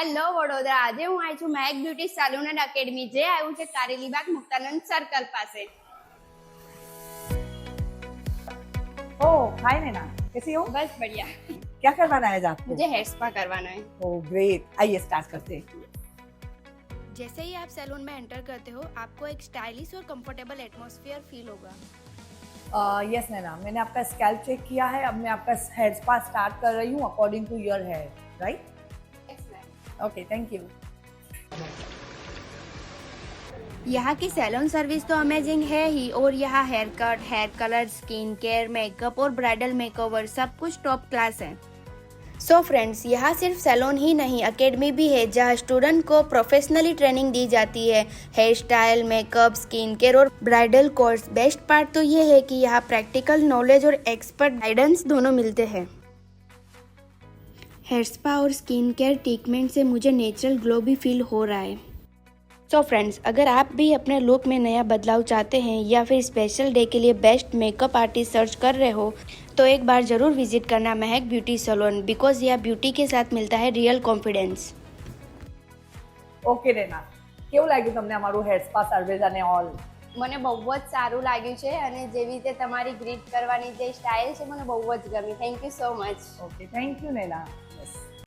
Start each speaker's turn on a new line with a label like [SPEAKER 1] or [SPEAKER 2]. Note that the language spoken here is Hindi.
[SPEAKER 1] હેલો વડોદરા, આજે હું આવી છું મહેક બ્યુટી સલૂન એન્ડ એકેડમી, જે આવ્યું છે કારેલીબાગ મુક્તાનંદ સર્કલ પાસે.
[SPEAKER 2] ओह हाय नैना, कैसी हो?
[SPEAKER 1] બસ બઢિયા.
[SPEAKER 2] क्या करवाना है आज आपको?
[SPEAKER 1] मुझे हेयर स्पा करवाना है.
[SPEAKER 2] ओह ग्रेट, आइए स्टार्ट करते हैं.
[SPEAKER 1] जैसे ही आप सैलून में एंटर करते हो, आपको एक स्टाइलिश और कंफर्टेबल एटमॉस्फेयर फील होगा.
[SPEAKER 2] यस नैना, मैंने आपका स्कैल्प चेक किया है. अब मैं आपका हेयर स्पा स्टार्ट कर रही हूँ according to your hair, right? Okay, thank you.
[SPEAKER 1] यहाँ की सैलून सर्विस तो अमेजिंग है ही, और यहाँ hair cut, hair colour, skin care, makeup और ब्राइडल मेकओवर सब कुछ टॉप क्लास है. सो फ्रेंड्स, यहाँ सिर्फ सैलून ही नहीं, एकेडमी भी है जहाँ स्टूडेंट को प्रोफेशनली ट्रेनिंग दी जाती है. Hair style, makeup, skin care और ब्राइडल कोर्स. बेस्ट पार्ट तो ये है कि यहाँ प्रैक्टिकल नॉलेज और एक्सपर्ट गाइडेंस दोनों मिलते हैं. हेयर स्पा और स्किन केयर ट्रीटमेंट से मुझे नेचुरल ग्लो भी फील हो रहा है. सो फ्रेंड्स, अगर आप भी अपने लुक में नया बदलाव चाहते हैं या फिर स्पेशल डे के लिए बेस्ट मेकअप आर्टिस्ट सर्च कर रहे हो, तो एक बार ज़रूर विजिट करना महक ब्यूटी सैलून, बिकॉज यह ब्यूटी के साथ मिलता है रियल कॉन्फिडेंस.
[SPEAKER 2] ઓકે નૈના, કેવું લાગ્યું તમને અમારું હેર સ્પા સર્વિસ અને ઓલ?
[SPEAKER 1] મને બહુ જ સારું લાગ્યું છે, અને જેવી રીતે તમારી ગ્રીટ કરવાની જે સ્ટાઇલ છે મને બહુ જ ગમી. Thank you so much.
[SPEAKER 2] Okay, thank you Naina. Yes.